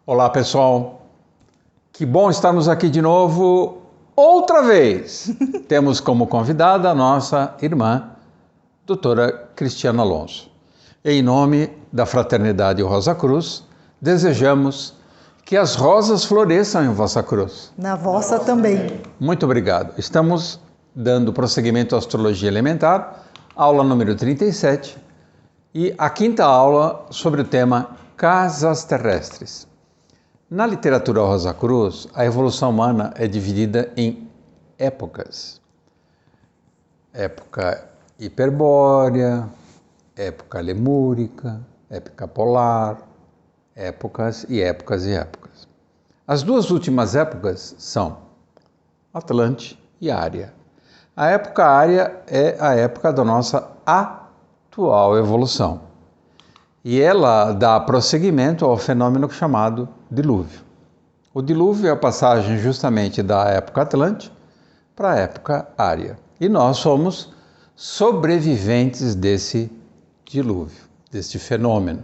Olá, pessoal. Que bom estarmos aqui de novo, outra vez. Temos como convidada a nossa irmã, doutora Cristiana Alonso. Em nome da Fraternidade Rosa Cruz, desejamos que as rosas floresçam em vossa cruz. Na vossa também. Muito obrigado. Estamos dando prosseguimento à Astrologia Elementar, aula número 37, e a quinta aula sobre o tema Casas Terrestres. Na literatura Rosa Cruz, a evolução humana é dividida em épocas. Época hiperbórea, época lemúrica, época polar, épocas e épocas e épocas. As duas últimas épocas são Atlante e Ária. A época Ária é a época da nossa atual evolução. E ela dá prosseguimento ao fenômeno chamado dilúvio. O dilúvio é a passagem justamente da época Atlante para a época Ária. E nós somos sobreviventes desse dilúvio, deste fenômeno.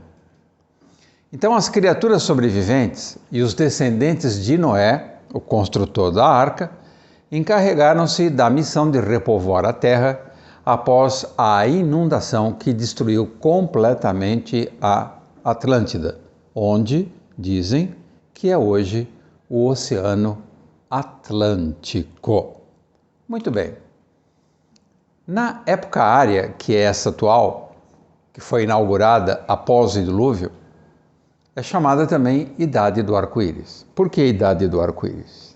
Então, as criaturas sobreviventes e os descendentes de Noé, o construtor da arca, encarregaram-se da missão de repovoar a terra após a inundação que destruiu completamente a Atlântida, onde dizem que é hoje o Oceano Atlântico. Muito bem. Na época Ária, que é essa atual, que foi inaugurada após o dilúvio, é chamada também Idade do Arco-Íris. Por que Idade do Arco-Íris?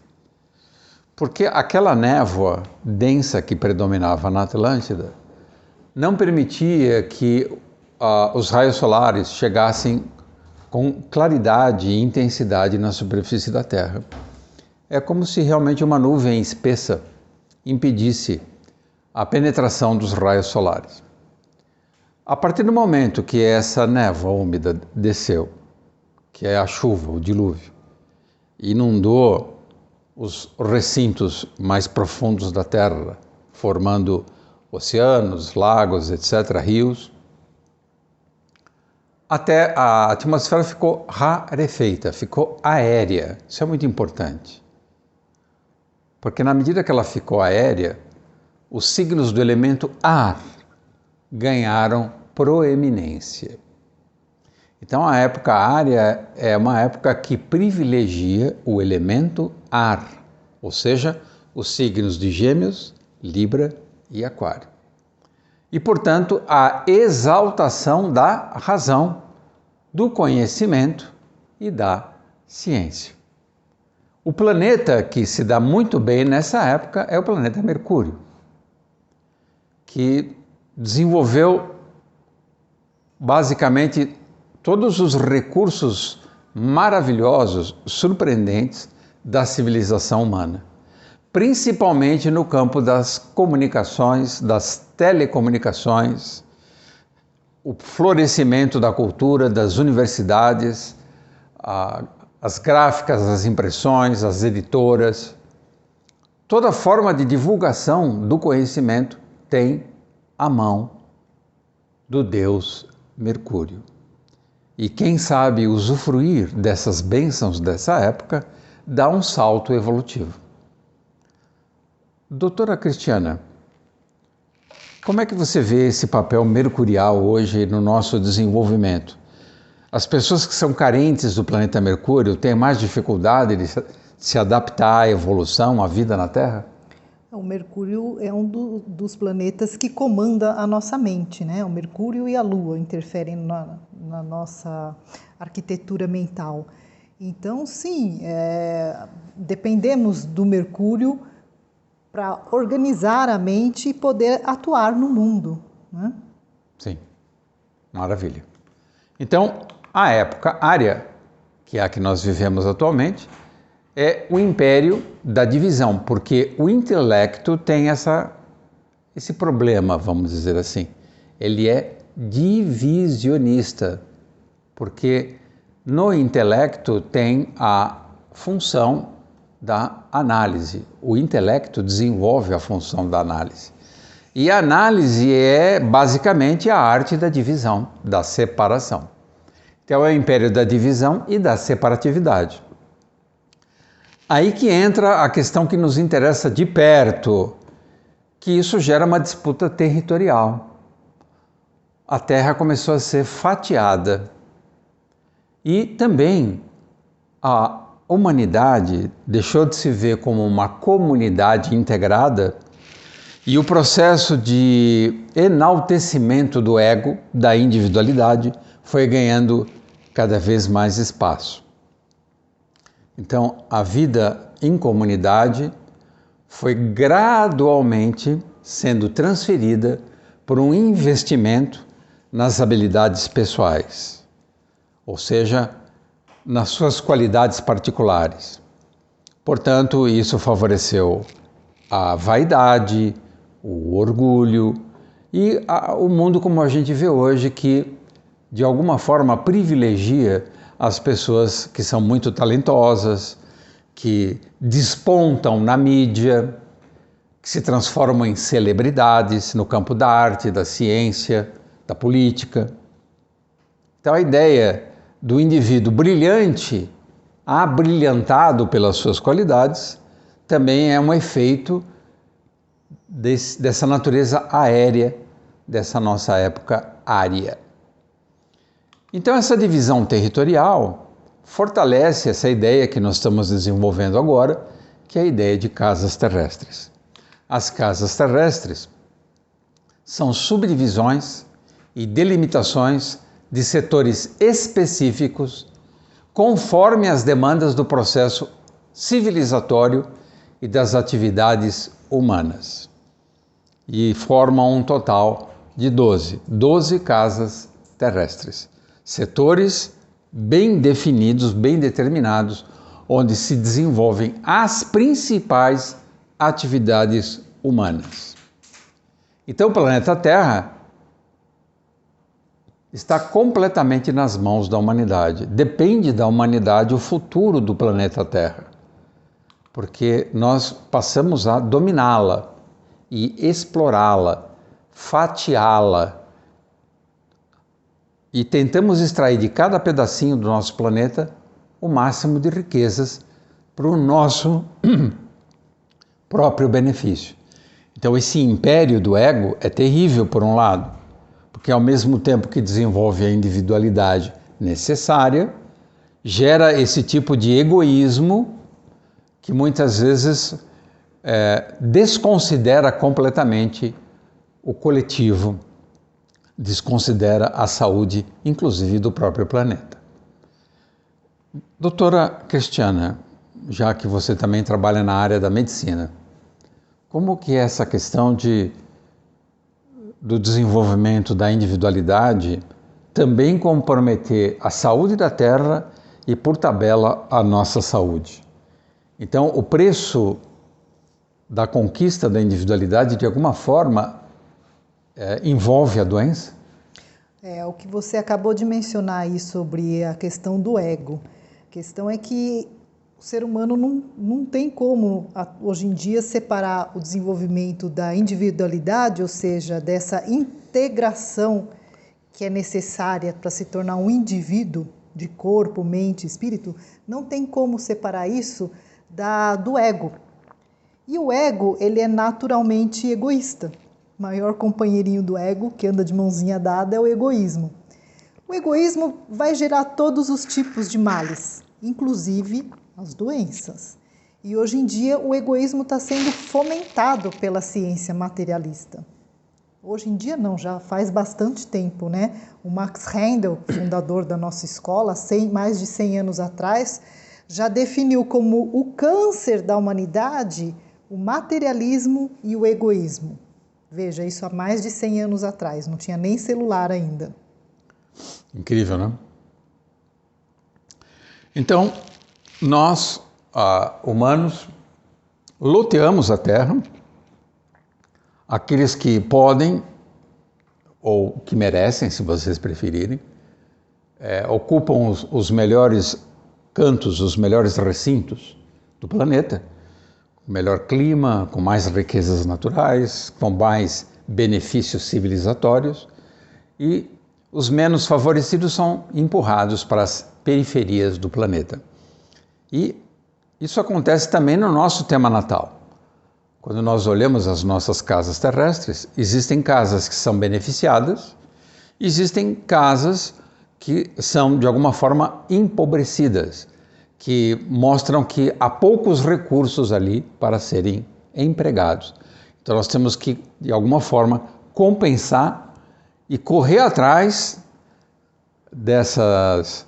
Porque aquela névoa densa que predominava na Atlântida não permitia que os raios solares chegassem com claridade e intensidade na superfície da Terra. É como se realmente uma nuvem espessa impedisse a penetração dos raios solares. A partir do momento que essa névoa úmida desceu, que é a chuva, o dilúvio, inundou os recintos mais profundos da Terra, formando oceanos, lagos, etc., rios, até a atmosfera ficou rarefeita, ficou aérea. Isso é muito importante. Porque na medida que ela ficou aérea, os signos do elemento ar ganharam proeminência. Então, a época área é uma época que privilegia o elemento ar, ou seja, os signos de Gêmeos, Libra e Aquário. E, portanto, a exaltação da razão, do conhecimento e da ciência. O planeta que se dá muito bem nessa época é o planeta Mercúrio, que desenvolveu basicamente todos os recursos maravilhosos, surpreendentes da civilização humana, principalmente no campo das comunicações, das telecomunicações, o florescimento da cultura, das universidades, as gráficas, as impressões, as editoras. Toda forma de divulgação do conhecimento tem a mão do deus Mercúrio. E quem sabe usufruir dessas bênçãos dessa época dá um salto evolutivo. Doutora Cristiana, como é que você vê esse papel mercurial hoje no nosso desenvolvimento? As pessoas que são carentes do planeta Mercúrio têm mais dificuldade de se adaptar à evolução, à vida na Terra? O Mercúrio é um dos planetas que comanda a nossa mente, né? O Mercúrio e a Lua interferem na nossa arquitetura mental. Então, sim, dependemos do Mercúrio para organizar a mente e poder atuar no mundo, né? Sim, maravilha. Então, a época Ária, que é a que nós vivemos atualmente, é o império da divisão, porque o intelecto tem esse problema, vamos dizer assim. Ele é divisionista, porque no intelecto tem a função da análise. O intelecto desenvolve a função da análise. E a análise é basicamente a arte da divisão, da separação. que é o império da divisão e da separatividade. Aí que entra a questão que nos interessa de perto, que isso gera uma disputa territorial. A Terra começou a ser fatiada e também a humanidade deixou de se ver como uma comunidade integrada e o processo de enaltecimento do ego, da individualidade, foi ganhando cada vez mais espaço. Então, a vida em comunidade foi gradualmente sendo transferida por um investimento nas habilidades pessoais, ou seja, nas suas qualidades particulares. Portanto, isso favoreceu a vaidade, o orgulho e o mundo como a gente vê hoje, que de alguma forma privilegia as pessoas que são muito talentosas, que despontam na mídia, que se transformam em celebridades no campo da arte, da ciência, da política. Então a ideia do indivíduo brilhante, abrilhantado pelas suas qualidades, também é um efeito dessa natureza aérea, dessa nossa época ária. Então essa divisão territorial fortalece essa ideia que nós estamos desenvolvendo agora, que é a ideia de casas terrestres. As casas terrestres são subdivisões e delimitações de setores específicos conforme as demandas do processo civilizatório e das atividades humanas. E formam um total de 12 casas terrestres. Setores bem definidos, bem determinados, onde se desenvolvem as principais atividades humanas. Então o planeta Terra está completamente nas mãos da humanidade. Depende da humanidade o futuro do planeta Terra, porque nós passamos a dominá-la e explorá-la, fatiá-la, e tentamos extrair de cada pedacinho do nosso planeta o máximo de riquezas para o nosso próprio benefício. Então esse império do ego é terrível por um lado, porque ao mesmo tempo que desenvolve a individualidade necessária, gera esse tipo de egoísmo que muitas vezes desconsidera completamente o coletivo, desconsidera a saúde, inclusive, do próprio planeta. Doutora Cristiana, já que você também trabalha na área da medicina, como que é essa questão do desenvolvimento da individualidade também comprometer a saúde da Terra e, por tabela, a nossa saúde? Então, o preço da conquista da individualidade, de alguma forma, envolve a doença? O que você acabou de mencionar aí sobre a questão do ego. A questão é que o ser humano não tem como, hoje em dia, separar o desenvolvimento da individualidade, ou seja, dessa integração que é necessária para se tornar um indivíduo de corpo, mente, espírito, não tem como separar isso do ego. E o ego, ele é naturalmente egoísta. O maior companheirinho do ego, que anda de mãozinha dada, é o egoísmo. O egoísmo vai gerar todos os tipos de males, inclusive as doenças. E hoje em dia o egoísmo está sendo fomentado pela ciência materialista. Hoje em dia não, já faz bastante tempo, né? O Max Randall, fundador da nossa escola, mais de 100 anos atrás, já definiu como o câncer da humanidade o materialismo e o egoísmo. Veja, isso há mais de 100 anos atrás, não tinha nem celular ainda. Incrível, né? Então, nós, humanos, loteamos a Terra, aqueles que podem, ou que merecem, se vocês preferirem, ocupam os melhores cantos, os melhores recintos do planeta, com melhor clima, com mais riquezas naturais, com mais benefícios civilizatórios, e os menos favorecidos são empurrados para as periferias do planeta. E isso acontece também no nosso tema natal. Quando nós olhamos as nossas casas terrestres, existem casas que são beneficiadas, existem casas que são, de alguma forma, empobrecidas, que mostram que há poucos recursos ali para serem empregados. Então nós temos que, de alguma forma, compensar e correr atrás dessas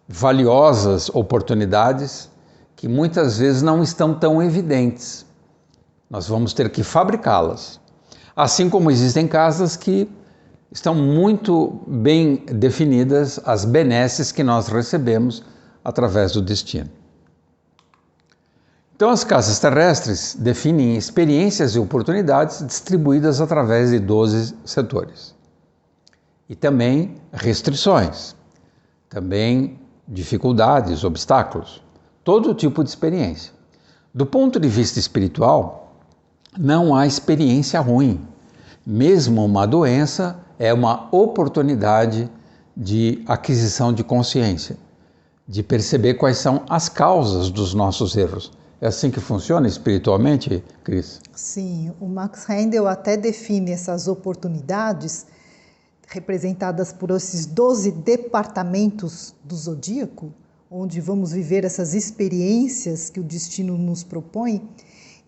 valiosas oportunidades que muitas vezes não estão tão evidentes. Nós vamos ter que fabricá-las. Assim como existem casas que estão muito bem definidas as benesses que nós recebemos através do destino. Então, as casas terrestres definem experiências e oportunidades distribuídas através de 12 setores. E também restrições, também dificuldades, obstáculos, todo tipo de experiência. Do ponto de vista espiritual, não há experiência ruim. Mesmo uma doença é uma oportunidade de aquisição de consciência, de perceber quais são as causas dos nossos erros. É assim que funciona espiritualmente, Cris? Sim, o Max Rendel até define essas oportunidades representadas por esses 12 departamentos do zodíaco, onde vamos viver essas experiências que o destino nos propõe.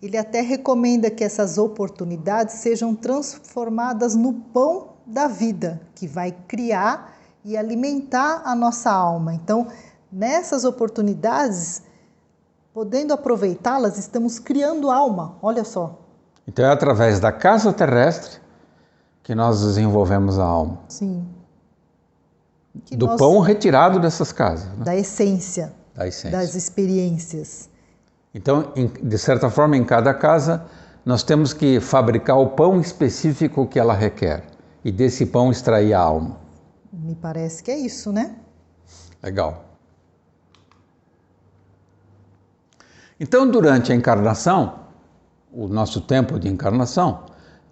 Ele até recomenda que essas oportunidades sejam transformadas no pão da vida, que vai criar e alimentar a nossa alma. Então, nessas oportunidades, podendo aproveitá-las, estamos criando alma, olha só. Então é através da casa terrestre que nós desenvolvemos a alma. Sim. Do pão retirado dessas casas. Né? Da essência, das experiências. Então, de certa forma, em cada casa, nós temos que fabricar o pão específico que ela requer. E desse pão extrair a alma. Me parece que é isso, né? Legal. Então, durante a encarnação, o nosso tempo de encarnação,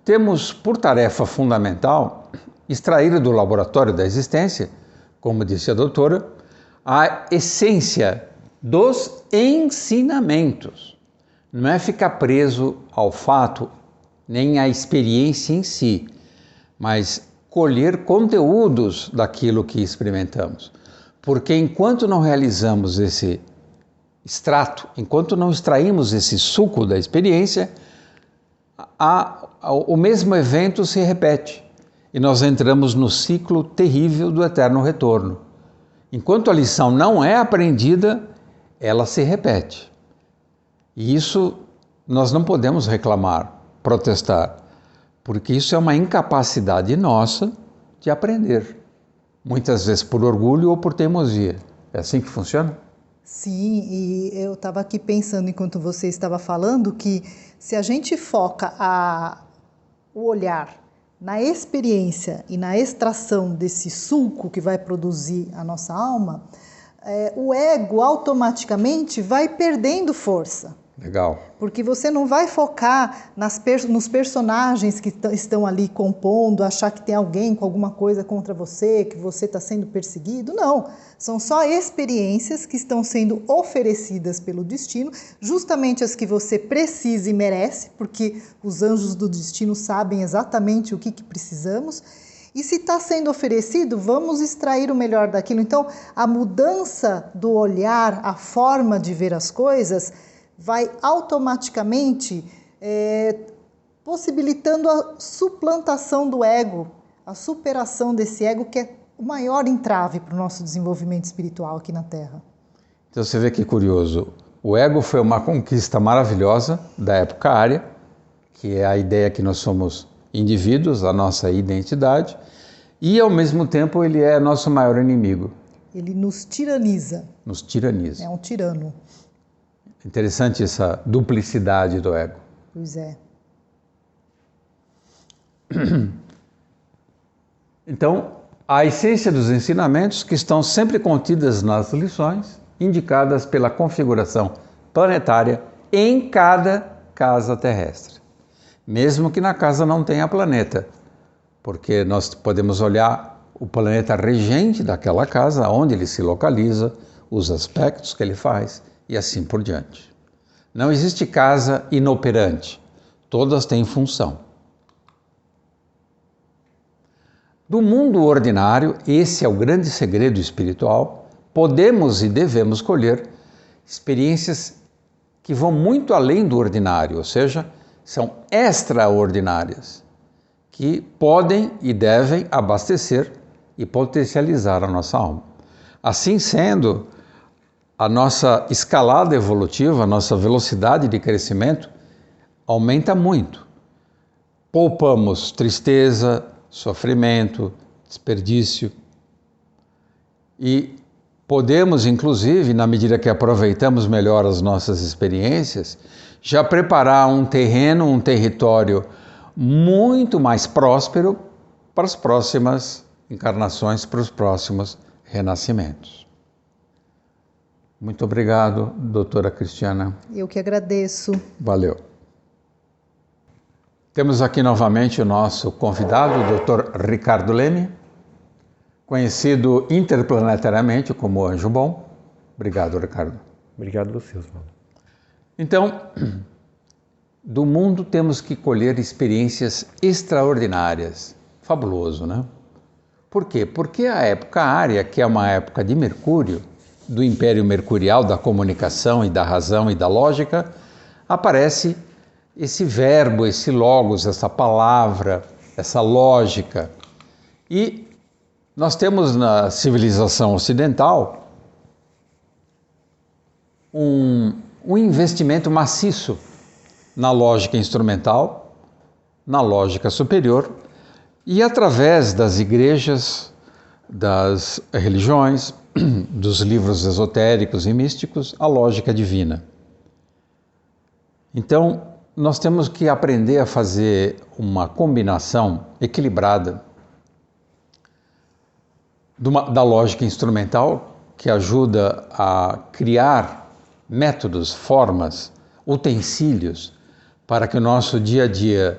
temos por tarefa fundamental extrair do laboratório da existência, como disse a doutora, a essência dos ensinamentos. Não é ficar preso ao fato, nem à experiência em si, mas colher conteúdos daquilo que experimentamos. Porque enquanto não realizamos esse extrato, enquanto não extraímos esse suco da experiência, o mesmo evento se repete e nós entramos no ciclo terrível do eterno retorno. Enquanto a lição não é aprendida, ela se repete. E isso nós não podemos reclamar, protestar, porque isso é uma incapacidade nossa de aprender. Muitas vezes por orgulho ou por teimosia. É assim que funciona? Sim, e eu estava aqui pensando enquanto você estava falando que se a gente foca o olhar na experiência e na extração desse suco que vai produzir a nossa alma, o ego automaticamente vai perdendo força. Legal. Porque você não vai focar nos personagens que estão ali compondo, achar que tem alguém com alguma coisa contra você, que você está sendo perseguido. Não, são só experiências que estão sendo oferecidas pelo destino, justamente as que você precisa e merece, porque os anjos do destino sabem exatamente o que precisamos. E se está sendo oferecido, vamos extrair o melhor daquilo. Então, a mudança do olhar, a forma de ver as coisas, vai automaticamente possibilitando a suplantação do ego, a superação desse ego, que é o maior entrave para o nosso desenvolvimento espiritual aqui na Terra. Então você vê que curioso, o ego foi uma conquista maravilhosa da época ária, que é a ideia que nós somos indivíduos, a nossa identidade, e ao mesmo tempo ele é nosso maior inimigo. Ele nos tiraniza. Nos tiraniza. É um tirano. Interessante essa duplicidade do ego. Pois é. Então, a essência dos ensinamentos que estão sempre contidas nas lições, indicadas pela configuração planetária em cada casa terrestre. Mesmo que na casa não tenha planeta, porque nós podemos olhar o planeta regente daquela casa, onde ele se localiza, os aspectos que ele faz e assim por diante. Não existe casa inoperante, todas têm função. Do mundo ordinário, esse é o grande segredo espiritual, podemos e devemos colher experiências que vão muito além do ordinário, ou seja, são extraordinárias, que podem e devem abastecer e potencializar a nossa alma. Assim sendo, a nossa escalada evolutiva, a nossa velocidade de crescimento aumenta muito. Poupamos tristeza, sofrimento, desperdício e podemos, inclusive, na medida que aproveitamos melhor as nossas experiências, já preparar um terreno, um território muito mais próspero para as próximas encarnações, para os próximos renascimentos. Muito obrigado, doutora Cristiana. Eu que agradeço. Valeu. Temos aqui novamente o nosso convidado, o Dr. Ricardo Leme, conhecido interplanetariamente como Anjo Bom. Obrigado, Ricardo. Obrigado a você, Oswaldo. Então, do mundo temos que colher experiências extraordinárias. Fabuloso, né? Por quê? Porque a época ária, que é uma época de Mercúrio, do Império Mercurial, da comunicação e da razão e da lógica, aparece esse verbo, esse logos, essa palavra, essa lógica. E nós temos na civilização ocidental um investimento maciço na lógica instrumental, na lógica superior e através das igrejas, das religiões, dos livros esotéricos e místicos, a lógica divina. Então, nós temos que aprender a fazer uma combinação equilibrada da lógica instrumental, que ajuda a criar métodos, formas, utensílios para que o nosso dia a dia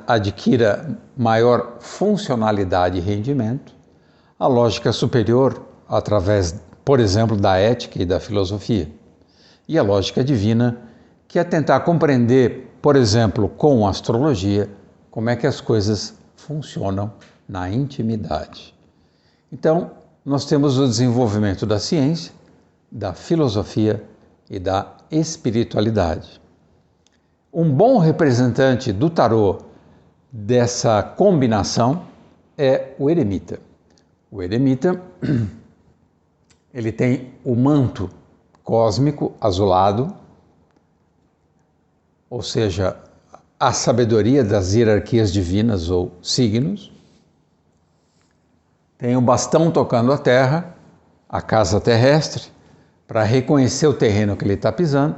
adquira maior funcionalidade e rendimento. A lógica superior, através, por exemplo, da ética e da filosofia. E a lógica divina, que é tentar compreender, por exemplo, com a astrologia, como é que as coisas funcionam na intimidade. Então, nós temos o desenvolvimento da ciência, da filosofia e da espiritualidade. Um bom representante do tarô dessa combinação é o eremita. O eremita, ele tem o manto cósmico azulado, ou seja, a sabedoria das hierarquias divinas ou signos. Tem o bastão tocando a terra, a casa terrestre, para reconhecer o terreno que ele está pisando.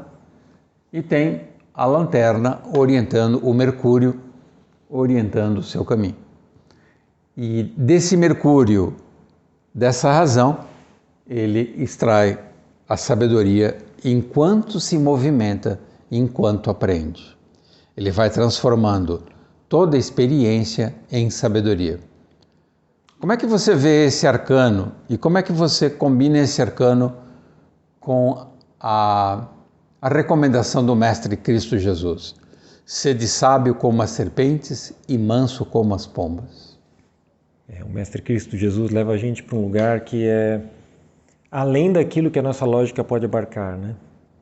E tem a lanterna orientando o Mercúrio, orientando o seu caminho. E desse Mercúrio, dessa razão, ele extrai a sabedoria enquanto se movimenta, enquanto aprende. Ele vai transformando toda experiência em sabedoria. Como é que você vê esse arcano e como é que você combina esse arcano com a recomendação do Mestre Cristo Jesus? Sede sábio como as serpentes e manso como as pombas. O Mestre Cristo Jesus leva a gente para um lugar que é além daquilo que a nossa lógica pode abarcar, né?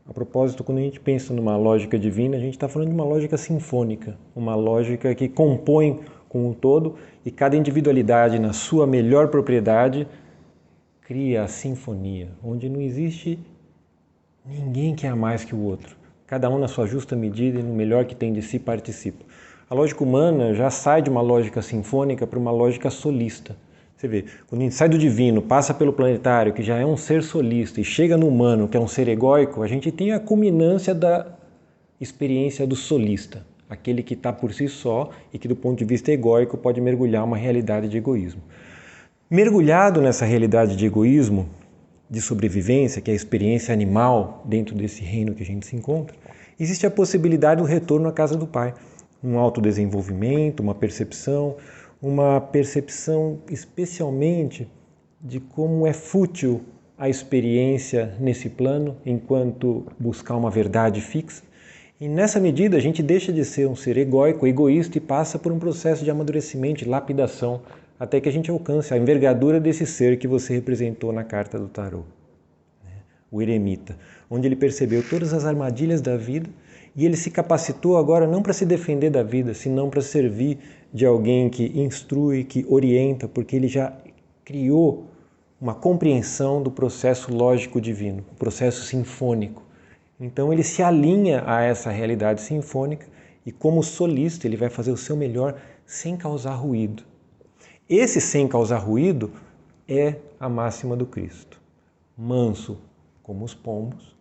A propósito, quando a gente pensa numa lógica divina, a gente está falando de uma lógica sinfônica, uma lógica que compõe com o todo e cada individualidade, na sua melhor propriedade, cria a sinfonia, onde não existe ninguém que é mais que o outro. Cada um na sua justa medida e no melhor que tem de si participa. A lógica humana já sai de uma lógica sinfônica para uma lógica solista. Você vê, quando a gente sai do divino, passa pelo planetário, que já é um ser solista, e chega no humano, que é um ser egóico, a gente tem a culminância da experiência do solista, aquele que está por si só e que do ponto de vista egóico pode mergulhar uma realidade de egoísmo. Mergulhado nessa realidade de egoísmo, de sobrevivência, que é a experiência animal dentro desse reino que a gente se encontra, existe a possibilidade do retorno à casa do Pai, um autodesenvolvimento, uma percepção, uma percepção especialmente de como é fútil a experiência nesse plano, enquanto buscar uma verdade fixa. E nessa medida a gente deixa de ser um ser egóico, egoísta, e passa por um processo de amadurecimento, de lapidação, até que a gente alcance a envergadura desse ser que você representou na carta do tarô, o eremita, onde ele percebeu todas as armadilhas da vida e ele se capacitou agora não para se defender da vida, senão para servir de alguém que instrui, que orienta, porque ele já criou uma compreensão do processo lógico divino, o processo sinfônico. Então ele se alinha a essa realidade sinfônica e, como solista, ele vai fazer o seu melhor sem causar ruído. Esse sem causar ruído é a máxima do Cristo. Manso como os pombos,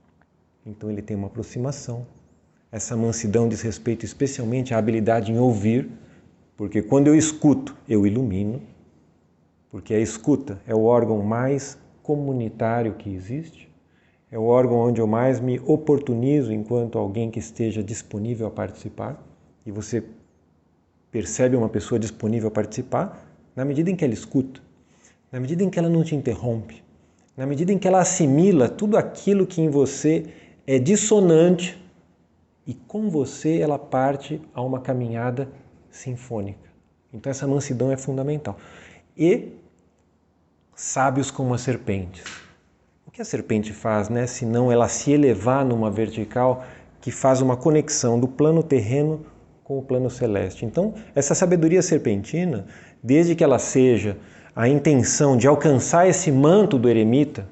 então ele tem uma aproximação. Essa mansidão diz respeito especialmente à habilidade em ouvir, porque quando eu escuto, eu ilumino, porque a escuta é o órgão mais comunitário que existe, é o órgão onde eu mais me oportunizo enquanto alguém que esteja disponível a participar, e você percebe uma pessoa disponível a participar na medida em que ela escuta, na medida em que ela não te interrompe, na medida em que ela assimila tudo aquilo que em você é dissonante e com você ela parte a uma caminhada sinfônica. Então essa mansidão é fundamental. E sábios como as serpentes. O que a serpente faz, né? Senão ela se elevar numa vertical que faz uma conexão do plano terreno com o plano celeste. Então, essa sabedoria serpentina, desde que ela seja a intenção de alcançar esse manto do eremita,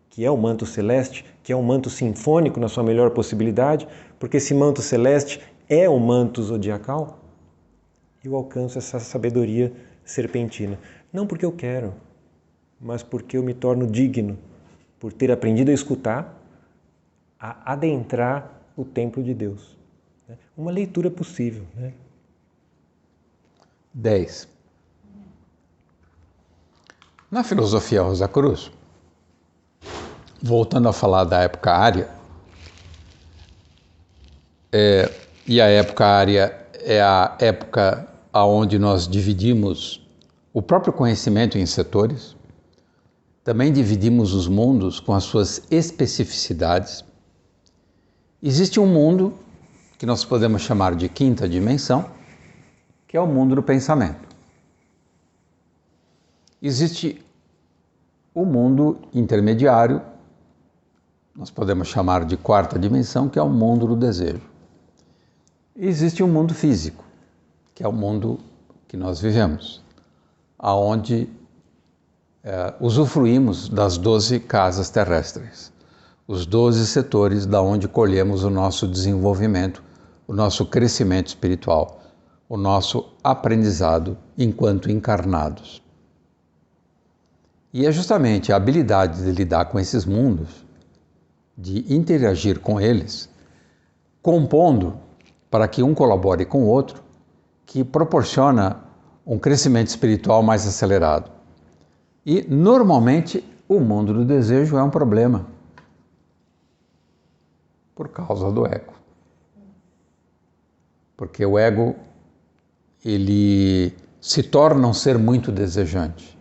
que é o manto celeste, que é o manto sinfônico na sua melhor possibilidade, porque esse manto celeste é o manto zodiacal, eu alcanço essa sabedoria serpentina. Não porque eu quero, mas porque eu me torno digno, por ter aprendido a escutar, a adentrar o templo de Deus. Uma leitura possível. 10. Na filosofia Rosa Cruz, voltando a falar da época ária, e a época ária é a época onde nós dividimos o próprio conhecimento em setores, também dividimos os mundos com as suas especificidades. Existe um mundo que nós podemos chamar de quinta dimensão, que é o mundo do pensamento. Existe o mundo intermediário, nós podemos chamar de quarta dimensão, que é o mundo do desejo. E existe o mundo físico, que é o mundo que nós vivemos, aonde usufruímos das 12 casas terrestres, os 12 setores da onde colhemos o nosso desenvolvimento, o nosso crescimento espiritual, o nosso aprendizado enquanto encarnados. E é justamente a habilidade de lidar com esses mundos, de interagir com eles, compondo para que um colabore com o outro, que proporciona um crescimento espiritual mais acelerado. E, normalmente, o mundo do desejo é um problema, por causa do ego. Porque o ego, ele se torna um ser muito desejante.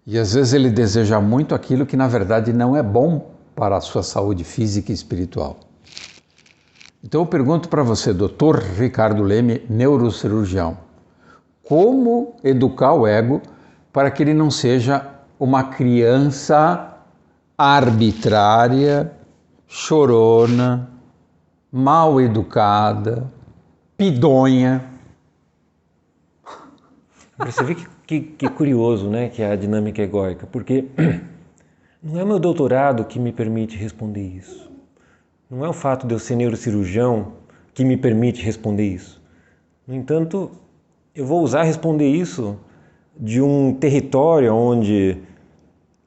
E, às vezes, ele deseja muito aquilo que, na verdade, não é bom para a sua saúde física e espiritual. Então, eu pergunto para você, Dr. Ricardo Leme, neurocirurgião, como educar o ego para que ele não seja uma criança arbitrária, chorona, mal educada, pidonha? Você vê que curioso, né, que é a dinâmica egóica, porque não é o meu doutorado que me permite responder isso. Não é o fato de eu ser neurocirurgião que me permite responder isso. No entanto, eu vou usar responder isso de um território onde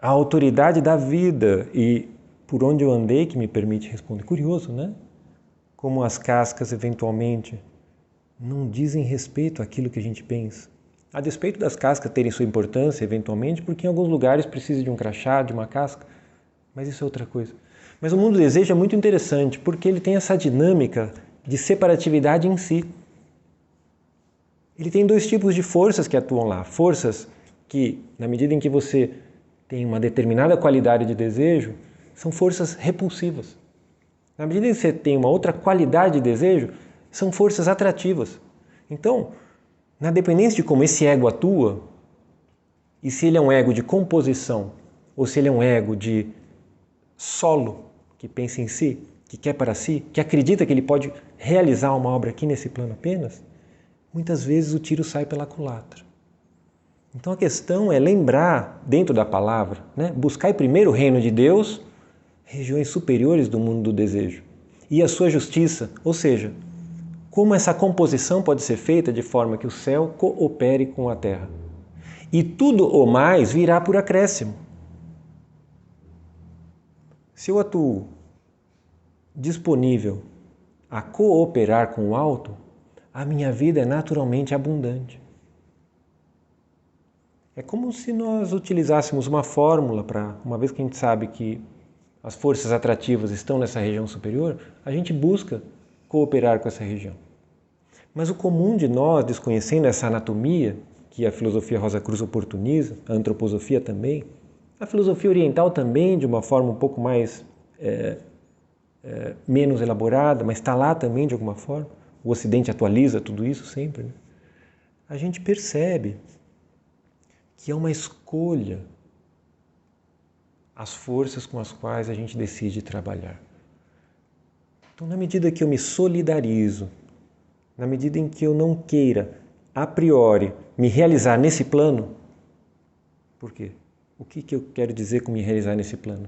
a autoridade da vida e por onde eu andei que me permite responder. Curioso, né? Como as cascas, eventualmente, não dizem respeito àquilo que a gente pensa. A despeito das cascas terem sua importância, eventualmente, porque em alguns lugares precisa de um crachá, de uma casca, mas isso é outra coisa. Mas o mundo do desejo é muito interessante, porque ele tem essa dinâmica de separatividade em si. Ele tem dois tipos de forças que atuam lá. Forças que, na medida em que você tem uma determinada qualidade de desejo, são forças repulsivas. Na medida em que você tem uma outra qualidade de desejo, são forças atrativas. Então, na dependência de como esse ego atua, e se ele é um ego de composição, ou se ele é um ego de solo, que pensa em si, que quer para si, que acredita que ele pode realizar uma obra aqui nesse plano apenas, muitas vezes o tiro sai pela culatra. Então a questão é lembrar, dentro da palavra, né, buscar primeiro o reino de Deus, regiões superiores do mundo do desejo, e a sua justiça, ou seja, como essa composição pode ser feita de forma que o céu coopere com a terra. E tudo o mais virá por acréscimo. Se eu atuo disponível a cooperar com o alto, a minha vida é naturalmente abundante. É como se nós utilizássemos uma fórmula para, uma vez que a gente sabe que as forças atrativas estão nessa região superior, a gente busca cooperar com essa região. Mas o comum de nós, desconhecendo essa anatomia, que a filosofia Rosa Cruz oportuniza, a antroposofia também, a filosofia oriental também, de uma forma um pouco mais menos elaborada, mas está lá também de alguma forma. O Ocidente atualiza tudo isso sempre, né? A gente percebe que é uma escolha as forças com as quais a gente decide trabalhar. Então, na medida que eu me solidarizo, na medida em que eu não queira, a priori, me realizar nesse plano, por quê? O que eu quero dizer com me realizar nesse plano?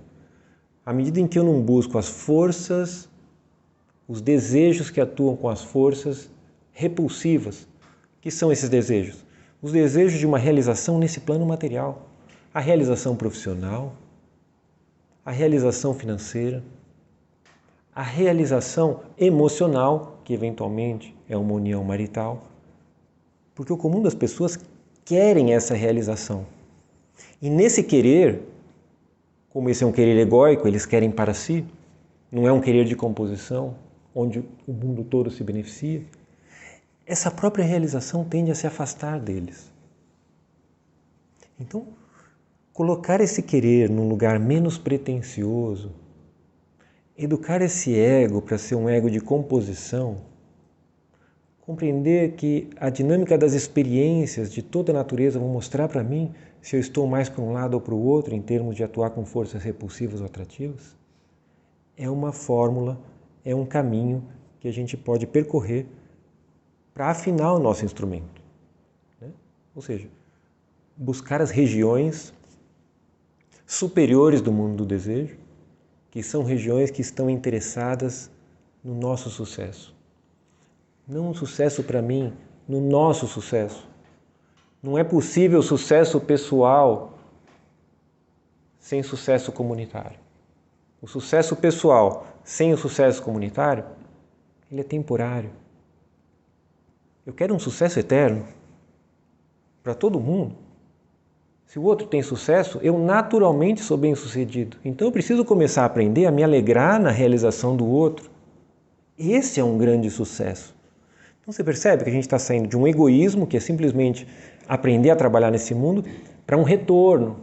À medida em que eu não busco as forças, os desejos que atuam com as forças repulsivas, que são esses desejos? Os desejos de uma realização nesse plano material, a realização profissional, a realização financeira, a realização emocional, que eventualmente é uma união marital, porque o comum das pessoas querem essa realização. E nesse querer, como esse é um querer egóico, eles querem para si, não é um querer de composição, onde o mundo todo se beneficia, essa própria realização tende a se afastar deles. Então, colocar esse querer num lugar menos pretensioso, educar esse ego para ser um ego de composição, compreender que a dinâmica das experiências de toda a natureza vão mostrar para mim se eu estou mais para um lado ou para o outro em termos de atuar com forças repulsivas ou atrativas, é uma fórmula, é um caminho que a gente pode percorrer para afinar o nosso instrumento, né? Ou seja, buscar as regiões superiores do mundo do desejo, que são regiões que estão interessadas no nosso sucesso. Não um sucesso para mim, no nosso sucesso. Não é possível sucesso pessoal sem sucesso comunitário. O sucesso pessoal sem o sucesso comunitário, ele é temporário. Eu quero um sucesso eterno para todo mundo. Se o outro tem sucesso, eu naturalmente sou bem-sucedido. Então eu preciso começar a aprender a me alegrar na realização do outro. Esse é um grande sucesso. Então você percebe que a gente está saindo de um egoísmo, que é simplesmente aprender a trabalhar nesse mundo, para um retorno,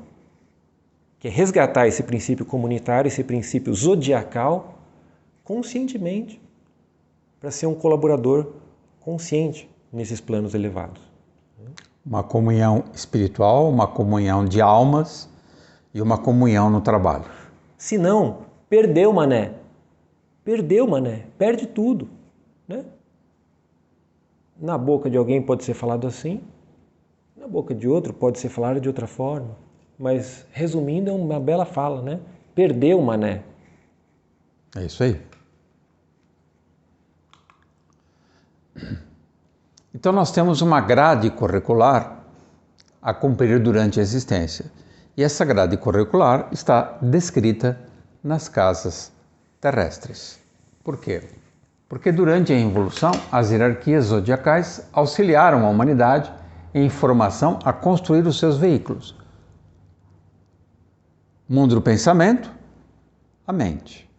que é resgatar esse princípio comunitário, esse princípio zodiacal, conscientemente, para ser um colaborador consciente nesses planos elevados. Uma comunhão espiritual, uma comunhão de almas e uma comunhão no trabalho. Se não, perdeu, mané. Perdeu, mané. Perde tudo, né? Na boca de alguém pode ser falado assim, na boca de outro pode ser falado de outra forma. Mas, resumindo, é uma bela fala, né? Perdeu, mané. É isso aí. Então nós temos uma grade curricular a cumprir durante a existência. E essa grade curricular está descrita nas casas terrestres. Por quê? Porque durante a evolução, as hierarquias zodiacais auxiliaram a humanidade em formação a construir os seus veículos. Mundo do pensamento, a mente.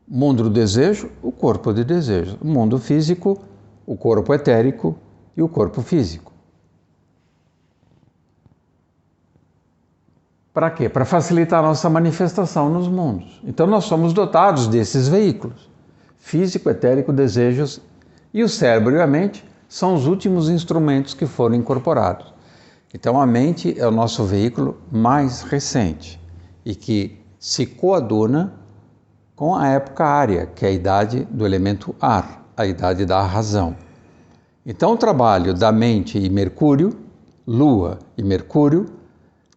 Mundo do desejo, o corpo de desejo. Mundo físico, o corpo etérico e o corpo físico. Para quê? Para facilitar a nossa manifestação nos mundos. Então nós somos dotados desses veículos: físico, etérico, desejos, e o cérebro e a mente são os últimos instrumentos que foram incorporados. Então a mente é o nosso veículo mais recente e que se coaduna com a época área, que é a idade do elemento ar, a idade da razão. Então o trabalho da mente e Mercúrio, Lua e Mercúrio,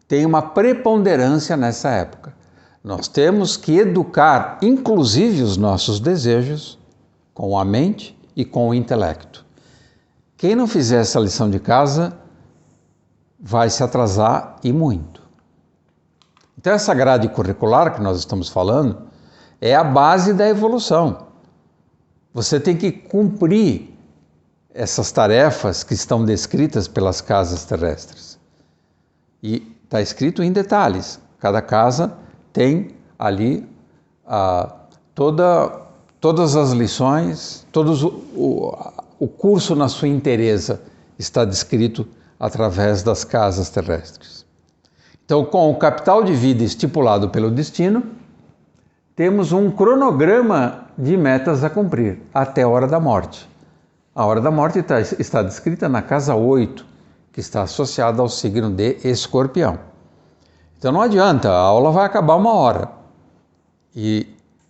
tem uma preponderância nessa época. Nós temos que educar, inclusive, os nossos desejos com a mente e com o intelecto. Quem não fizer essa lição de casa vai se atrasar e muito. Então essa grade curricular que nós estamos falando é a base da evolução. Você tem que cumprir essas tarefas que estão descritas pelas casas terrestres. E está escrito em detalhes. Cada casa tem ali todas as lições, o curso na sua inteireza está descrito através das casas terrestres. Então, com o capital de vida estipulado pelo destino, temos um cronograma de metas a cumprir até a hora da morte. A hora da morte está descrita na casa 8, que está associada ao signo de Escorpião. Então não adianta, a aula vai acabar 1 hora e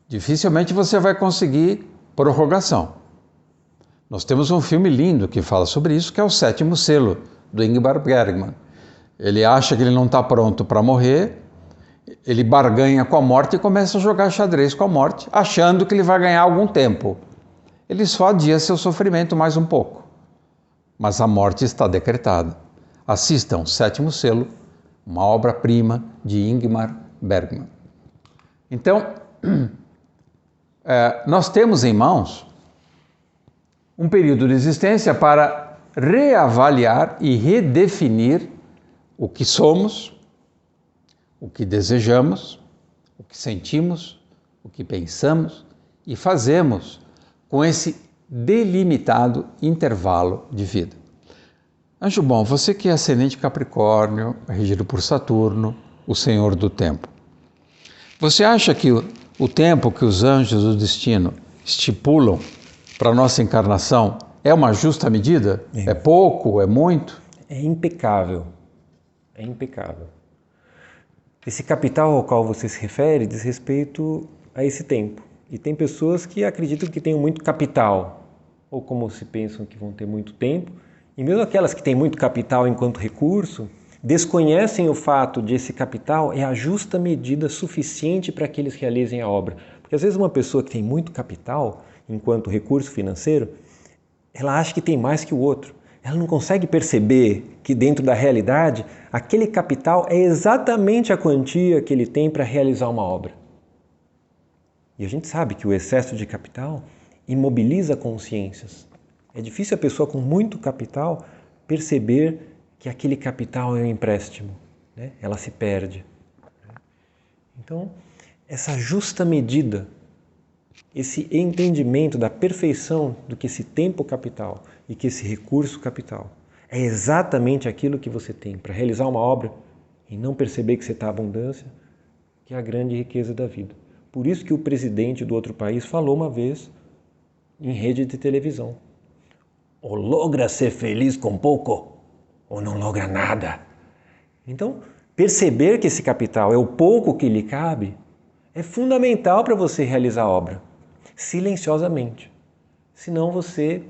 dificilmente você vai conseguir prorrogação. Nós temos um filme lindo que fala sobre isso, que é o Sétimo Selo, do Ingmar Bergman. Ele acha que ele não está pronto para morrer, ele barganha com a morte e começa a jogar xadrez com a morte, achando que ele vai ganhar algum tempo. Ele só adia seu sofrimento mais um pouco, mas a morte está decretada. Assistam Sétimo Selo, uma obra-prima de Ingmar Bergman. Então, nós temos em mãos um período de existência para reavaliar e redefinir o que somos, o que desejamos, o que sentimos, o que pensamos e fazemos com esse delimitado intervalo de vida. Anjo bom, você que é ascendente Capricórnio, regido por Saturno, o senhor do tempo. Você acha que o tempo que os anjos do destino estipulam para a nossa encarnação é uma justa medida? É pouco? É muito? É impecável. É impecável. Esse capital ao qual você se refere diz respeito a esse tempo. E tem pessoas que acreditam que têm muito capital, ou como se pensam que vão ter muito tempo, e mesmo aquelas que têm muito capital enquanto recurso, desconhecem o fato de esse capital é a justa medida suficiente para que eles realizem a obra. Porque às vezes uma pessoa que tem muito capital enquanto recurso financeiro, ela acha que tem mais que o outro. Ela não consegue perceber que dentro da realidade, aquele capital é exatamente a quantia que ele tem para realizar uma obra. E a gente sabe que o excesso de capital imobiliza consciências. É difícil a pessoa com muito capital perceber que aquele capital é um empréstimo, né? Ela se perde. Então, essa justa medida, esse entendimento da perfeição do que esse tempo capital e que esse recurso capital é exatamente aquilo que você tem para realizar uma obra e não perceber que você está em abundância, que é a grande riqueza da vida. Por isso que o presidente do outro país falou uma vez em rede de televisão: ou logra ser feliz com pouco, ou não logra nada. Então, perceber que esse capital é o pouco que lhe cabe é fundamental para você realizar a obra, silenciosamente. Senão você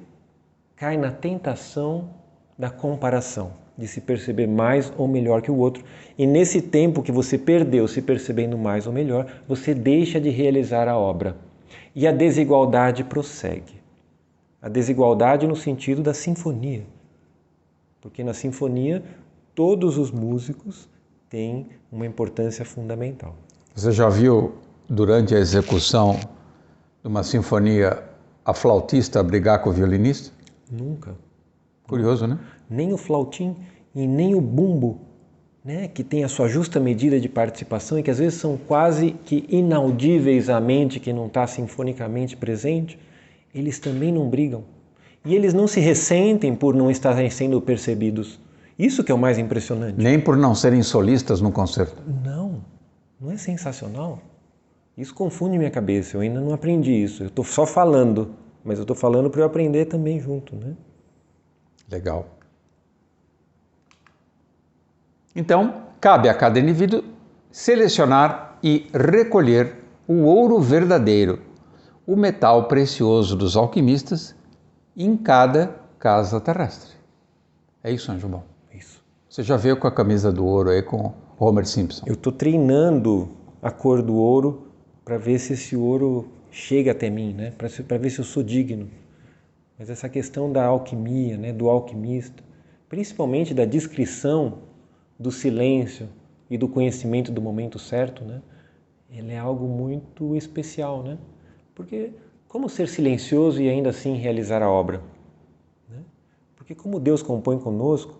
cai na tentação da comparação, de se perceber mais ou melhor que o outro. E nesse tempo que você perdeu se percebendo mais ou melhor, você deixa de realizar a obra. E a desigualdade prossegue. A desigualdade no sentido da sinfonia. Porque na sinfonia, todos os músicos têm uma importância fundamental. Você já viu, durante a execução de uma sinfonia, a flautista brigar com o violinista? Nunca. Curioso, né? Nem o flautim e nem o bumbo, né, que tem a sua justa medida de participação e que às vezes são quase que inaudíveis à mente que não está sinfonicamente presente, eles também não brigam. E eles não se ressentem por não estarem sendo percebidos. Isso que é o mais impressionante. Nem por não serem solistas no concerto. Não é sensacional? Isso confunde minha cabeça, eu ainda não aprendi isso. Eu estou só falando, mas eu estou falando para eu aprender também junto, né? Legal. Então, cabe a cada indivíduo selecionar e recolher o ouro verdadeiro, o metal precioso dos alquimistas, em cada casa terrestre. É isso, Anjo Bom? Isso. Você já veio com a camisa do ouro aí com Homer Simpson? Eu estou treinando a cor do ouro para ver se esse ouro chega até mim, né? Para ver se eu sou digno. Mas essa questão da alquimia, né? Do alquimista, principalmente da discrição, do silêncio e do conhecimento do momento certo, né? Ele é algo muito especial, né? Porque como ser silencioso e ainda assim realizar a obra? Né? Porque como Deus compõe conosco,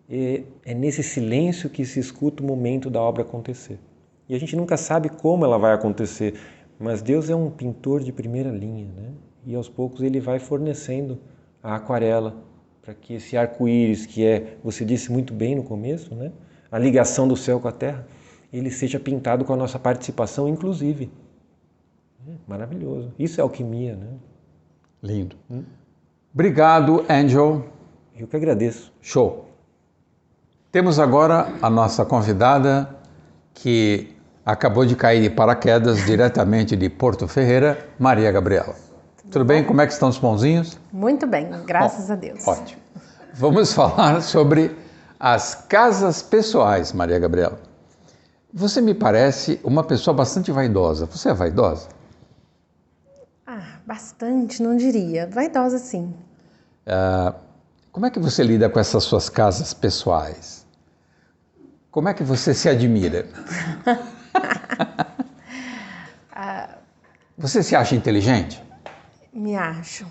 é nesse silêncio que se escuta o momento da obra acontecer. E a gente nunca sabe como ela vai acontecer, mas Deus é um pintor de primeira linha, né? E aos poucos ele vai fornecendo a aquarela para que esse arco-íris, que é, você disse muito bem no começo, né? A ligação do céu com a terra, ele seja pintado com a nossa participação, inclusive. Maravilhoso. Isso é alquimia, né? Lindo. Obrigado, Angel. Eu que agradeço. Show. Temos agora a nossa convidada que acabou de cair de paraquedas diretamente de Porto Ferreira, Maria Gabriela. Tudo bem? Como é que estão os pãozinhos? Muito bem, graças a Deus. Ótimo. Vamos falar sobre as casas pessoais, Maria Gabriela. Você me parece uma pessoa bastante vaidosa. Você é vaidosa? Bastante, não diria. Vaidosa, sim. Como é que você lida com essas suas casas pessoais? Como é que você se admira? Você se acha inteligente? Me acho.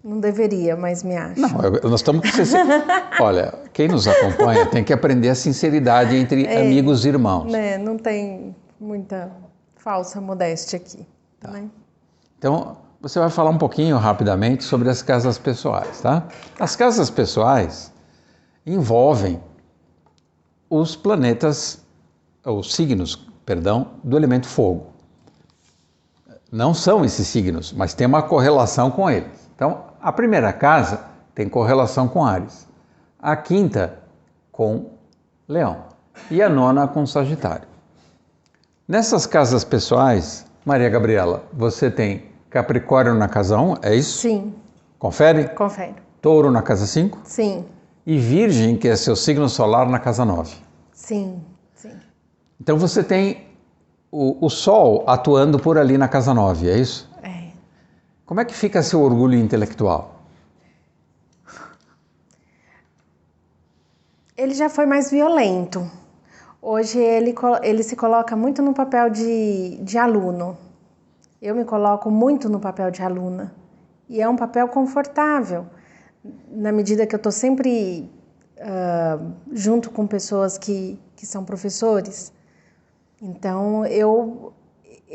Não deveria, mas me acho. Não, nós estamos com você. Olha, quem nos acompanha tem que aprender a sinceridade entre amigos e irmãos. Né, não tem muita falsa modéstia aqui. Tá. Né? Então, você vai falar um pouquinho rapidamente sobre as casas pessoais, tá? As casas pessoais envolvem os planetas, os signos, perdão, do elemento fogo. Não são esses signos, mas tem uma correlação com eles. Então, a primeira casa tem correlação com Áries, a quinta com Leão e a nona com Sagitário. Nessas casas pessoais, Maria Gabriela, você tem Capricórnio na casa 1, é isso? Sim. Confere? Confere. Touro na casa 5? Sim. E Virgem, que é seu signo solar, na casa 9. Sim, sim. Então você tem o Sol atuando por ali na casa 9, é isso? É. Como é que fica seu orgulho intelectual? Ele já foi mais violento. Hoje ele se coloca muito no papel de aluno. Eu me coloco muito no papel de aluna. E é um papel confortável, na medida que eu estou sempre junto com pessoas que são professores. Então, eu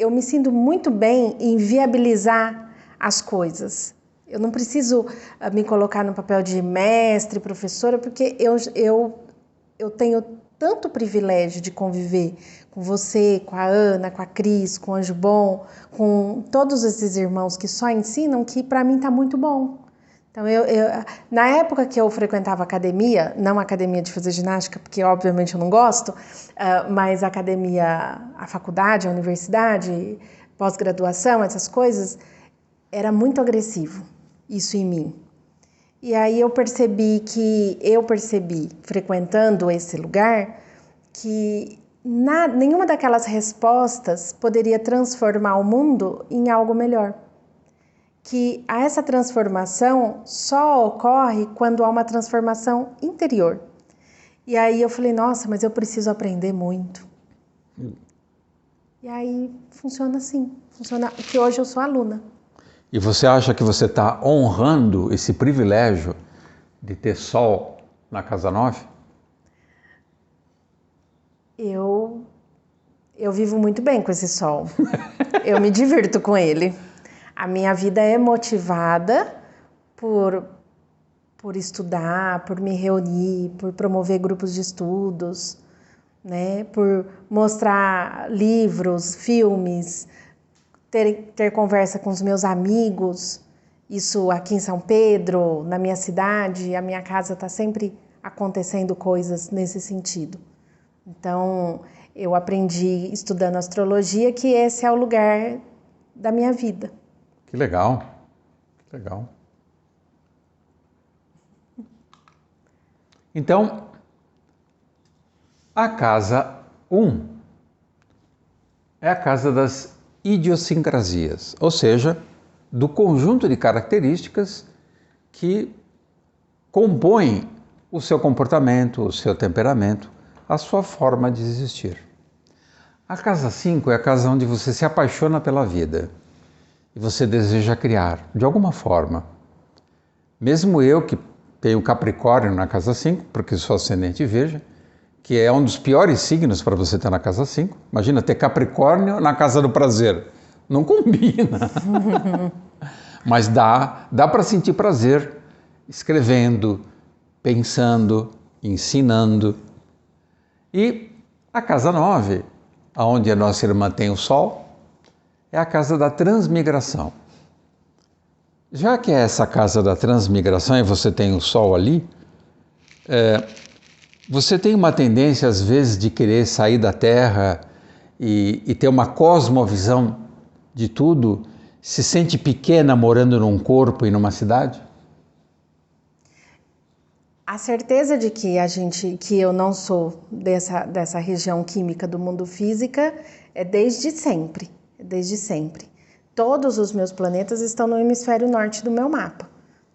me sinto muito bem em viabilizar as coisas. Eu não preciso me colocar no papel de mestre, professora, porque eu tenho tanto privilégio de conviver com você, com a Ana, com a Cris, com o Anjo Bom, com todos esses irmãos que só ensinam, que para mim está muito bom. Então, na época que eu frequentava academia, não a academia de fazer ginástica, porque obviamente eu não gosto, mas a academia, a faculdade, a universidade, pós-graduação, essas coisas, era muito agressivo isso em mim. E aí eu percebi, frequentando esse lugar, que nenhuma daquelas respostas poderia transformar o mundo em algo melhor. Que essa transformação só ocorre quando há uma transformação interior. E aí eu falei, nossa, mas eu preciso aprender muito. E aí funciona assim, funciona que hoje eu sou aluna. E você acha que você está honrando esse privilégio de ter Sol na casa 9? Eu vivo muito bem com esse Sol. Eu me divirto com ele. A minha vida é motivada por por estudar, por me reunir, por promover grupos de estudos, né? Por mostrar livros, filmes, ter conversa com os meus amigos. Isso aqui em São Pedro, na minha cidade, a minha casa está sempre acontecendo coisas nesse sentido. Então, eu aprendi estudando astrologia que esse é o lugar da minha vida. Que legal, que legal. Então, a casa 1 é a casa das idiosincrasias, ou seja, do conjunto de características que compõem o seu comportamento, o seu temperamento, a sua forma de existir. A casa 5 é a casa onde você se apaixona pela vida e você deseja criar, de alguma forma. Mesmo eu, que tenho Capricórnio na casa 5, porque sou ascendente Virgem, que é um dos piores signos para você ter na casa 5. Imagina ter Capricórnio na casa do prazer. Não combina. Mas dá para sentir prazer escrevendo, pensando, ensinando. E a casa 9, onde a nossa irmã tem o Sol, é a casa da transmigração. Já que é essa casa da transmigração e você tem o Sol ali, você tem uma tendência às vezes de querer sair da Terra e ter uma cosmovisão de tudo, se sente pequena morando num corpo e numa cidade? A certeza de que eu não sou dessa região química do mundo física é desde sempre, Todos os meus planetas estão no hemisfério norte do meu mapa,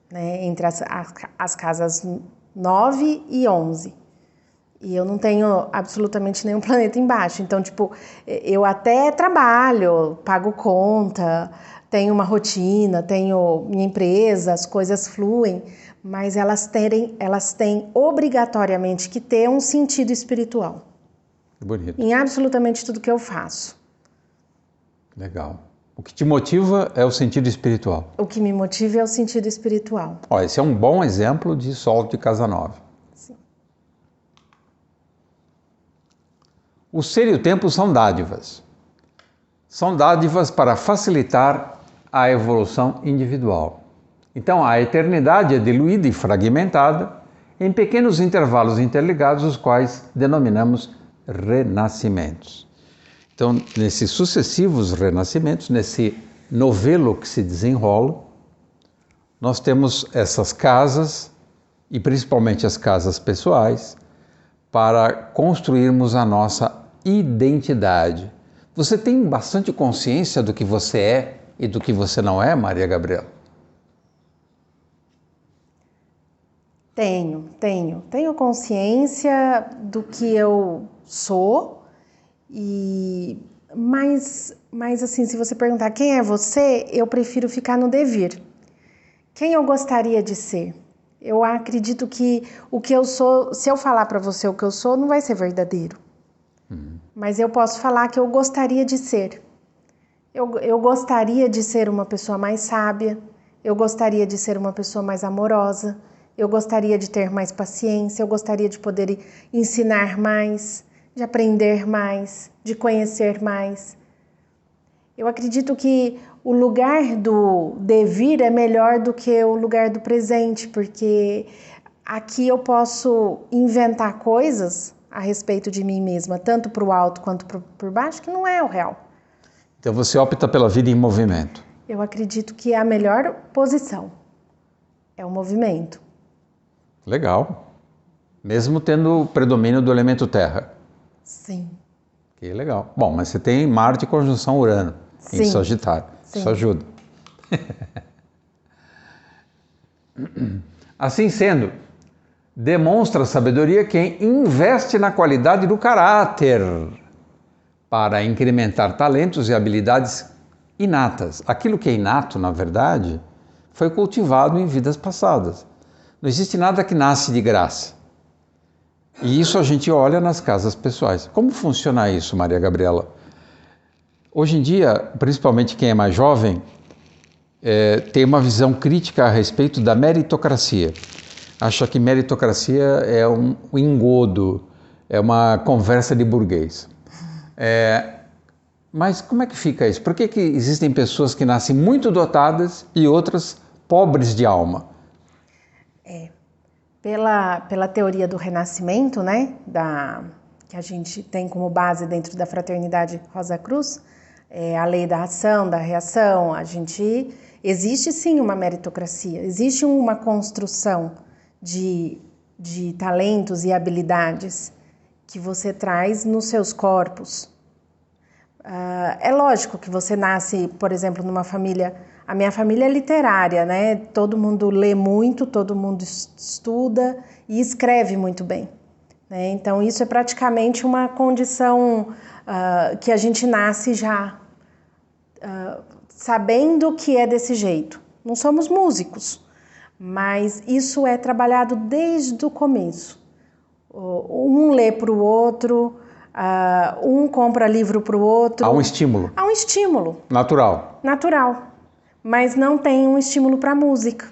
né? Entre as casas 9 e 11. E eu não tenho absolutamente nenhum planeta embaixo. Então, eu até trabalho, pago conta, tenho uma rotina, tenho minha empresa, as coisas fluem, mas elas têm obrigatoriamente que ter um sentido espiritual. Bonito. Em absolutamente tudo que eu faço. Legal. O que te motiva é o sentido espiritual. O que me motiva é o sentido espiritual. Esse é um bom exemplo de Sol de casa 9. Sim. O ser e o tempo são dádivas. São dádivas para facilitar a evolução individual. Então, a eternidade é diluída e fragmentada em pequenos intervalos interligados, os quais denominamos renascimentos. Então, nesses sucessivos renascimentos, nesse novelo que se desenrola, nós temos essas casas, e principalmente as casas pessoais, para construirmos a nossa identidade. Você tem bastante consciência do que você é e do que você não é, Maria Gabriela? Tenho consciência do que eu sou, mas assim, se você perguntar quem é você, eu prefiro ficar no devir. Quem eu gostaria de ser? Eu acredito que o que eu sou, se eu falar para você o que eu sou, não vai ser verdadeiro. Mas eu posso falar que eu gostaria de ser. Eu gostaria de ser uma pessoa mais sábia, eu gostaria de ser uma pessoa mais amorosa, eu gostaria de ter mais paciência, eu gostaria de poder ensinar mais, de aprender mais, de conhecer mais. Eu acredito que o lugar do devir é melhor do que o lugar do presente, porque aqui eu posso inventar coisas a respeito de mim mesma, tanto para o alto quanto por baixo, que não é o real. Então você opta pela vida em movimento. Eu acredito que a melhor posição é o movimento. Legal. Mesmo tendo o predomínio do elemento terra. Sim. Que legal. Bom, mas você tem Marte em conjunção Urano, em Sagitário. Sim. Isso ajuda. Assim sendo, demonstra sabedoria quem investe na qualidade do caráter para incrementar talentos e habilidades inatas. Aquilo que é inato, na verdade, foi cultivado em vidas passadas. Não existe nada que nasce de graça. E isso a gente olha nas casas pessoais. Como funciona isso, Maria Gabriela? Hoje em dia, principalmente quem é mais jovem, tem uma visão crítica a respeito da meritocracia. acha que meritocracia é um engodo, é uma conversa de burguês. Mas como é que fica isso? Por que existem pessoas que nascem muito dotadas e outras pobres de alma? Pela teoria do renascimento, né, que a gente tem como base dentro da Fraternidade Rosa Cruz, a lei da ação, da reação, existe sim uma meritocracia, existe uma construção de talentos e habilidades que você traz nos seus corpos. É lógico que você nasce, por exemplo, numa família... A minha família é literária, né? Todo mundo lê muito, todo mundo estuda e escreve muito bem, né? Então, isso é praticamente uma condição que a gente nasce já sabendo que é desse jeito. Não somos músicos, mas isso é trabalhado desde o começo. Um lê para o outro... um compra livro para o outro. Há um estímulo. Há um estímulo. Natural. Natural. Mas não tem um estímulo para a música.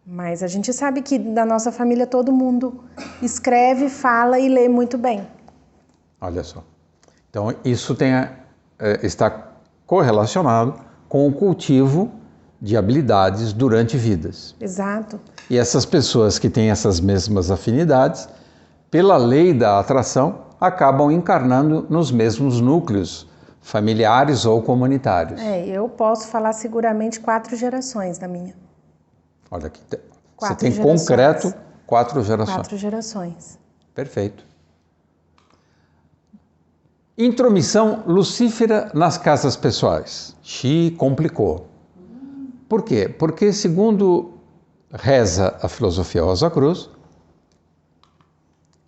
Mas a gente sabe que da nossa família todo mundo escreve, fala e lê muito bem. Olha só. Então isso está correlacionado com o cultivo de habilidades durante vidas. Exato. E essas pessoas que têm essas mesmas afinidades, pela lei da atração, acabam encarnando nos mesmos núcleos familiares ou comunitários. Eu posso falar seguramente 4 gerações da minha. Olha aqui, você tem concreto 4 gerações. 4 gerações. Perfeito. Intromissão lucífera nas casas pessoais. Complicou. Por quê? Porque, segundo reza a filosofia Rosa Cruz,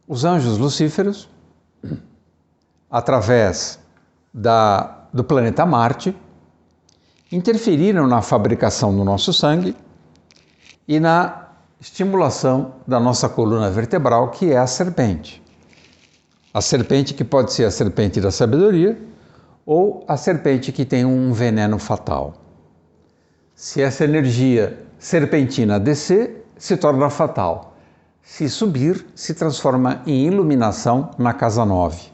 os anjos lucíferos, através do planeta Marte, interferiram na fabricação do nosso sangue e na estimulação da nossa coluna vertebral, que é a serpente. A serpente que pode ser a serpente da sabedoria ou a serpente que tem um veneno fatal. Se essa energia serpentina descer, se torna fatal. Se subir, se transforma em iluminação na casa 9.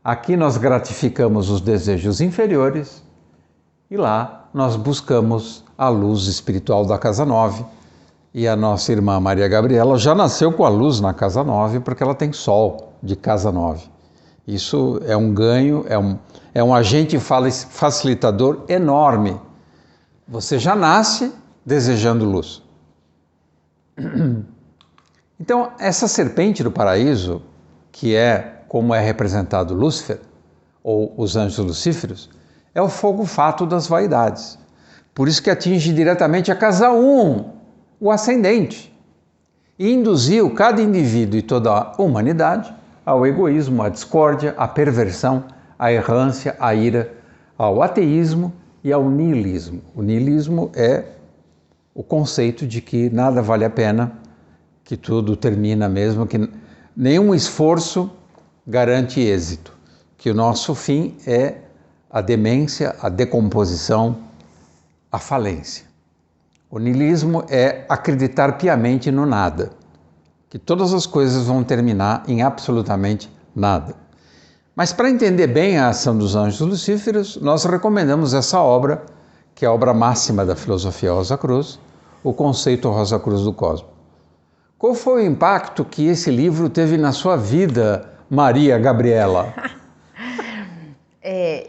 Aqui nós gratificamos os desejos inferiores e lá nós buscamos a luz espiritual da casa 9. E a nossa irmã Maria Gabriela já nasceu com a luz na casa 9 porque ela tem sol de casa 9. Isso é um ganho, é um agente facilitador enorme. Você já nasce desejando luz. Então, essa serpente do paraíso, que é como é representado Lúcifer, ou os anjos lucíferos, é o fogo fato das vaidades. Por isso que atinge diretamente a casa 1, o ascendente, e induziu cada indivíduo e toda a humanidade ao egoísmo, à discórdia, à perversão, à errância, à ira, ao ateísmo e ao niilismo. O niilismo é o conceito de que nada vale a pena, que tudo termina mesmo, que nenhum esforço garante êxito, que o nosso fim é a demência, a decomposição, a falência. O niilismo é acreditar piamente no nada, que todas as coisas vão terminar em absolutamente nada. Mas para entender bem a ação dos anjos lucíferos, nós recomendamos essa obra, que é a obra máxima da filosofia Rosa Cruz, o conceito Rosa Cruz do Cosmo. Qual foi o impacto que esse livro teve na sua vida, Maria Gabriela?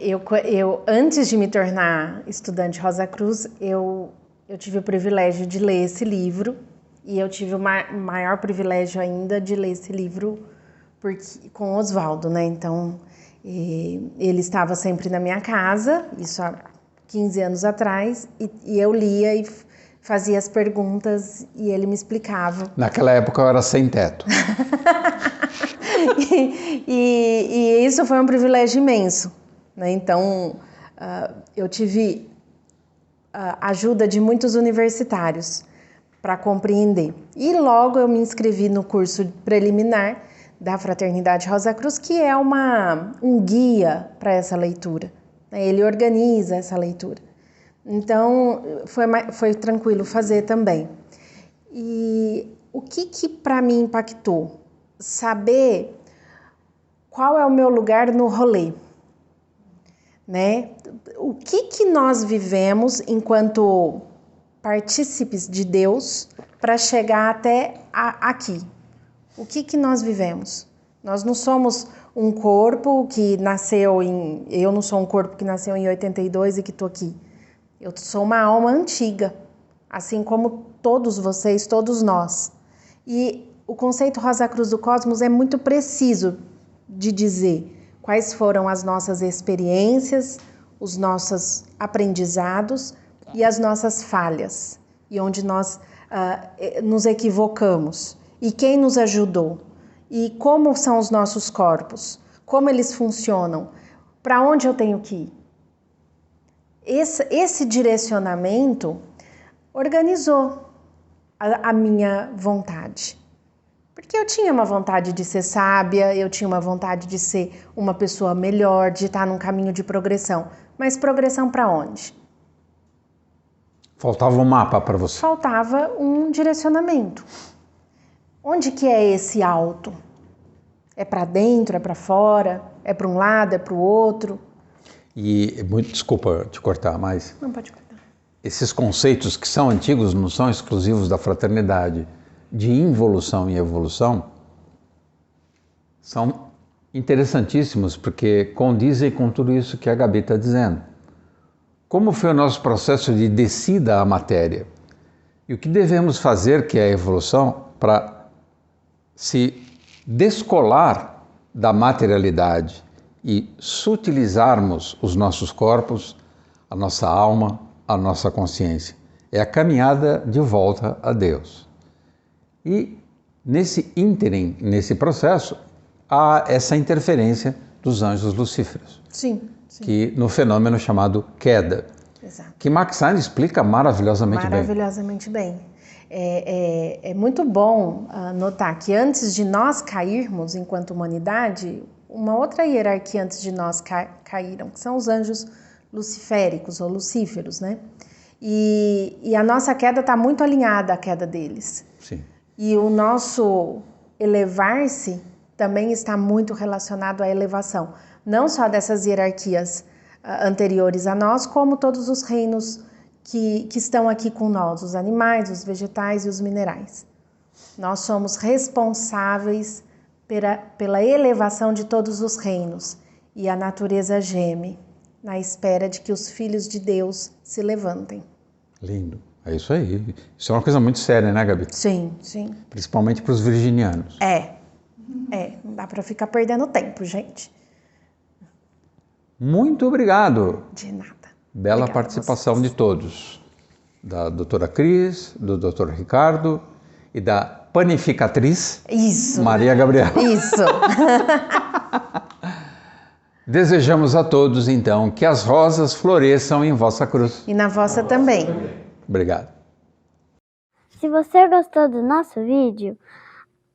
Eu antes de me tornar estudante Rosa Cruz, eu tive o privilégio de ler esse livro e eu tive o maior privilégio ainda de ler esse livro com Oswaldo, né? Então, ele estava sempre na minha casa, isso há 15 anos atrás, e eu lia e fazia as perguntas e ele me explicava. Naquela época eu era sem teto. e isso foi um privilégio imenso, né? Então, eu tive a ajuda de muitos universitários para compreender. E logo eu me inscrevi no curso preliminar da Fraternidade Rosa Cruz, que é um guia para essa leitura. Ele organiza essa leitura. Então, foi tranquilo fazer também. E o que para mim impactou? Saber qual é o meu lugar no rolê, né? O que nós vivemos enquanto partícipes de Deus para chegar até aqui? O que nós vivemos? Nós não somos um corpo que nasceu em... Eu não sou um corpo que nasceu em 82 e que estou aqui. Eu sou uma alma antiga, assim como todos vocês, todos nós. E o conceito Rosa Cruz do Cosmos é muito preciso de dizer quais foram as nossas experiências, os nossos aprendizados e as nossas falhas, e onde nós nos equivocamos, e quem nos ajudou, e como são os nossos corpos, como eles funcionam, para onde eu tenho que ir. Esse direcionamento organizou a minha vontade. Porque eu tinha uma vontade de ser sábia, eu tinha uma vontade de ser uma pessoa melhor, de estar num caminho de progressão. Mas progressão para onde? Faltava um mapa para você. Faltava um direcionamento. Onde que é esse alto? É para dentro, é para fora? É para um lado, é para o outro? E, desculpa te cortar, mas... Não, pode cortar. Esses conceitos que são antigos não são exclusivos da fraternidade, de involução e evolução, são interessantíssimos porque condizem com tudo isso que a Gabi está dizendo. Como foi o nosso processo de descida à matéria? E o que devemos fazer, que é a evolução, para se descolar da materialidade e sutilizarmos os nossos corpos, a nossa alma, a nossa consciência. É a caminhada de volta a Deus. E nesse ínterim, nesse processo, há essa interferência dos anjos lucíferos. Sim, sim. Que no fenômeno chamado queda. Exato. Que Max Stein explica maravilhosamente bem. Maravilhosamente bem. É muito bom notar que antes de nós cairmos enquanto humanidade, uma outra hierarquia antes de nós caíram, que são os anjos luciféricos ou lucíferos, né? E a nossa queda está muito alinhada à queda deles. Sim. E o nosso elevar-se também está muito relacionado à elevação, não só dessas hierarquias anteriores a nós, como todos os reinos que estão aqui com nós, os animais, os vegetais e os minerais. Nós somos responsáveis pela elevação de todos os reinos, e a natureza geme na espera de que os filhos de Deus se levantem. Lindo. É isso aí. Isso é uma coisa muito séria, né, Gabi? Sim, sim. Principalmente para os virginianos. Não dá para ficar perdendo tempo, gente. Muito obrigado. De nada. Bela Obrigada participação de todos. Da doutora Cris, do doutor Ricardo e da panificatriz Isso. Maria Gabriela. Isso. Desejamos a todos, então, que as rosas floresçam em vossa cruz. E na vossa também. Obrigado. Se você gostou do nosso vídeo,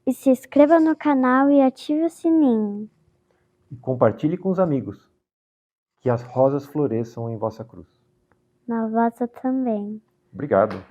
se inscreva no canal e ative o sininho. E compartilhe com os amigos. Que as rosas floresçam em vossa cruz. Na vossa também. Obrigado.